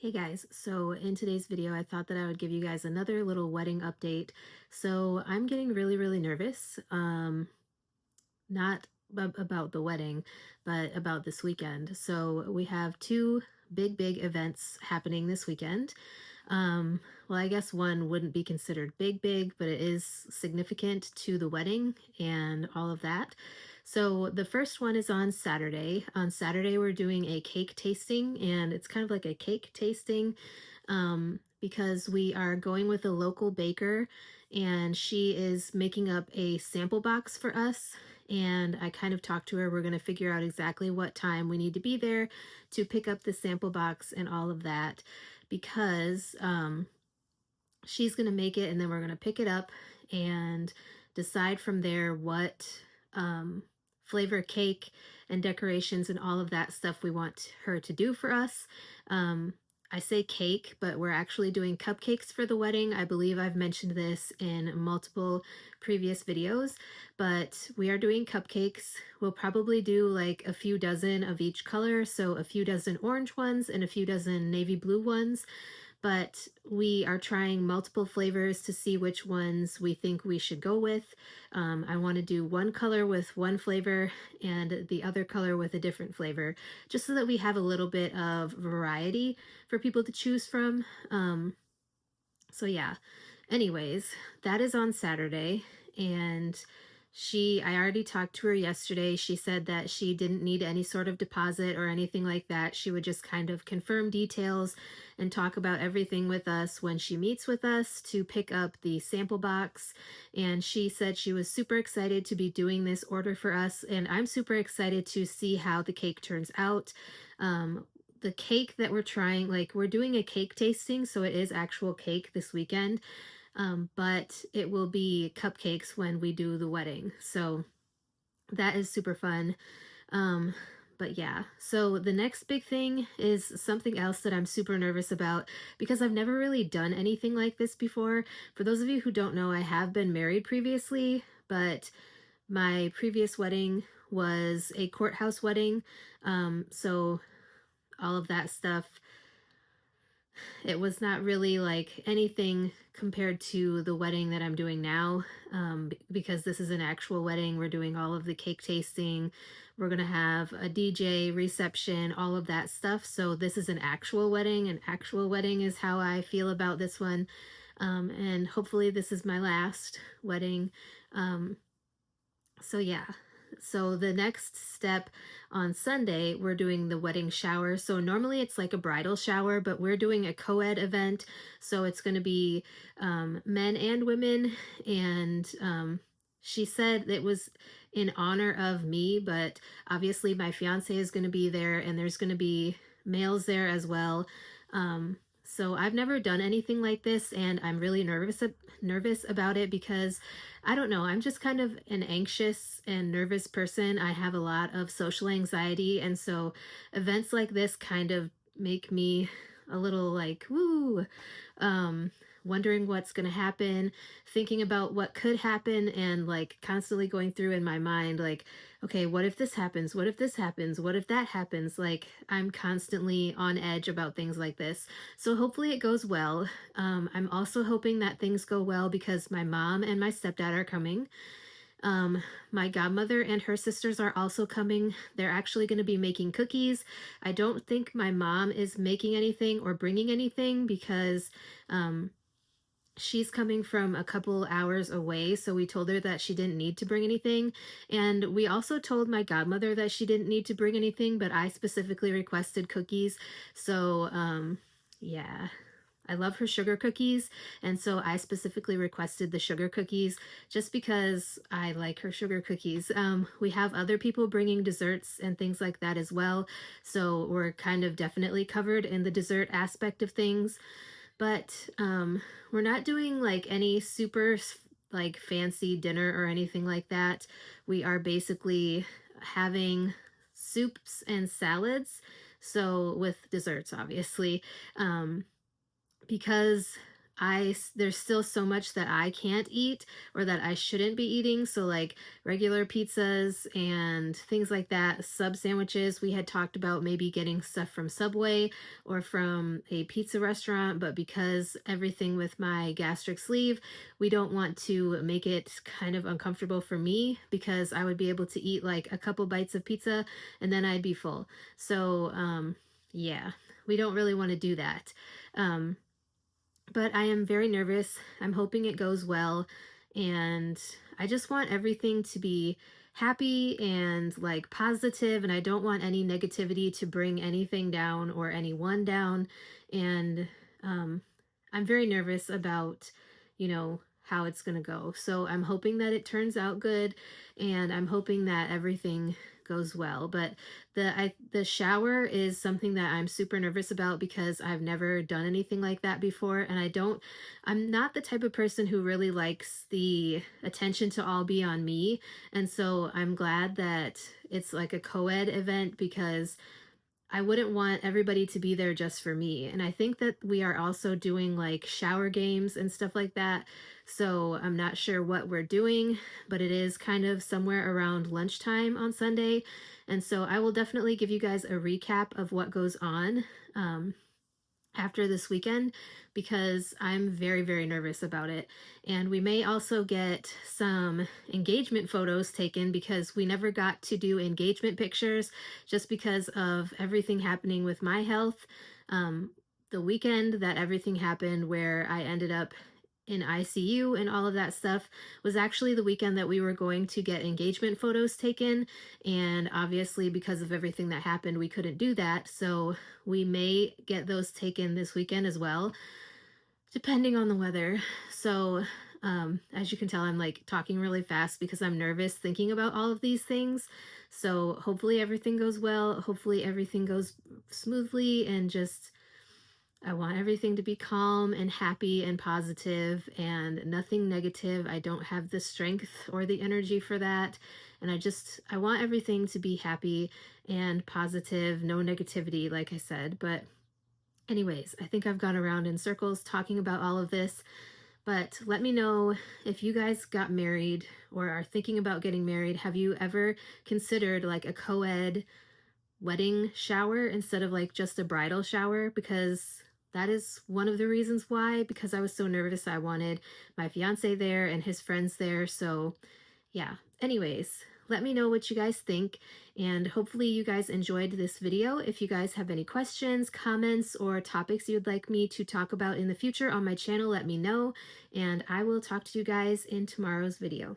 Hey guys, so in today's video, I thought that I would give you guys another little wedding update. So I'm getting really nervous. Not about the wedding, but about this weekend. So we have two big events happening this weekend. Well, I guess one wouldn't be considered big, but it is significant to the wedding and all of that. So the first one is on Saturday. On Saturday, we're doing a cake tasting, and it's kind of like a cake tasting because we are going with a local baker, and she is making up a sample box for us. And I kind of talked to her. We're going to figure out exactly what time we need to be there to pick up the sample box and all of that because she's going to make it, and then we're going to pick it up and decide from there what flavor cake and decorations and all of that stuff we want her to do for us. I say cake, but we're actually doing cupcakes for the wedding. I believe I've mentioned this in multiple previous videos, but we are doing cupcakes. We'll probably do like a few dozen of each color, so a few dozen orange ones and a few dozen navy blue ones. But we are trying multiple flavors to see which ones we think we should go with. I want to do one color with one flavor and the other color with a different flavor, just so that we have a little bit of variety for people to choose from. So yeah, anyways, that is on Saturday, and I already talked to her yesterday. She said that she didn't need any sort of deposit or anything like that. She would just kind of confirm details and talk about everything with us when she meets with us to pick up the sample box. And she said she was super excited to be doing this order for us, and I'm super excited to see how the cake turns out. The cake that we're trying, like, we're doing a cake tasting, so it is actual cake this weekend, but it will be cupcakes when we do the wedding. So that is super fun. Um, but yeah, so the next big thing is something else that I'm super nervous about because I've never really done anything like this before. For those of you who don't know, I have been married previously, but my previous wedding was a courthouse wedding. So all of that stuff, it was not really like anything compared to the wedding that I'm doing now, because this is an actual wedding. We're doing all of the cake tasting. We're going to have a DJ reception, all of that stuff. So this is an actual wedding. An actual wedding is how I feel about this one. And hopefully this is my last wedding. So yeah. So the next step on Sunday, we're doing the wedding shower. So normally it's like a bridal shower, but we're doing a co-ed event. So it's going to be men and women. And she said it was in honor of me, but obviously my fiance is going to be there, and there's going to be males there as well. So I've never done anything like this, and I'm really nervous about it because I don't know, I'm just kind of an anxious and nervous person. I have a lot of social anxiety, and so events like this kind of make me a little like, woo, wondering what's going to happen, thinking about what could happen, and like constantly going through in my mind, like, okay, what if this happens? What if this happens? What if that happens? Like, I'm constantly on edge about things like this. So hopefully it goes well. I'm also hoping that things go well because my mom and my stepdad are coming. My godmother and her sisters are also coming. They're actually going to be making cookies. I don't think my mom is making anything or bringing anything because she's coming from a couple hours away, so we told her that she didn't need to bring anything. And we also told my godmother that she didn't need to bring anything, but I specifically requested cookies. So, yeah. I love her sugar cookies, and so I specifically requested the sugar cookies just because I like her sugar cookies. We have other people bringing desserts and things like that as well, so we're kind of definitely covered in the dessert aspect of things. But we're not doing like any super like fancy dinner or anything like that. We are basically having soups and salads, so with desserts obviously, because there's still so much that I can't eat or that I shouldn't be eating. So like regular pizzas and things like that, sub sandwiches. We had talked about maybe getting stuff from Subway or from a pizza restaurant, but because everything with my gastric sleeve, we don't want to make it kind of uncomfortable for me because I would be able to eat like a couple bites of pizza and then I'd be full. So, yeah, we don't really want to do that. Um, but I am very nervous. I'm hoping it goes well. And I just want everything to be happy and like positive, and I don't want any negativity to bring anything down or anyone down. And um, I'm very nervous about, how it's going to go. So I'm hoping that it turns out good, and I'm hoping that everything goes well. But the shower is something that I'm super nervous about because I've never done anything like that before, and I'm not the type of person who really likes the attention to all be on me. And so I'm glad that it's like a co-ed event because I wouldn't want everybody to be there just for me. And I think that we are also doing like shower games and stuff like that. So I'm not sure what we're doing, but it is kind of somewhere around lunchtime on Sunday. And so I will definitely give you guys a recap of what goes on. After this weekend because I'm very, very nervous about it. And we may also get some engagement photos taken because we never got to do engagement pictures just because of everything happening with my health. Um, the weekend that everything happened, where I ended up in ICU and all of that stuff, was actually the weekend that we were going to get engagement photos taken. And obviously, because of everything that happened, we couldn't do that. So we may get those taken this weekend as well, depending on the weather. So, as you can tell, I'm like talking really fast because I'm nervous thinking about all of these things. So, hopefully, everything goes well. Hopefully, everything goes smoothly, and just I want everything to be calm and happy and positive and nothing negative. I don't have the strength or the energy for that. And I want everything to be happy and positive, no negativity, like I said. But, anyways, I think I've gone around in circles talking about all of this. But let me know if you guys got married or are thinking about getting married. Have you ever considered like a co ed wedding shower instead of like just a bridal shower? Because that is one of the reasons why, because I was so nervous. I wanted my fiance there and his friends there. So yeah, anyways, let me know what you guys think, and hopefully you guys enjoyed this video. If you guys have any questions, comments, or topics you'd like me to talk about in the future on my channel, let me know, and I will talk to you guys in tomorrow's video.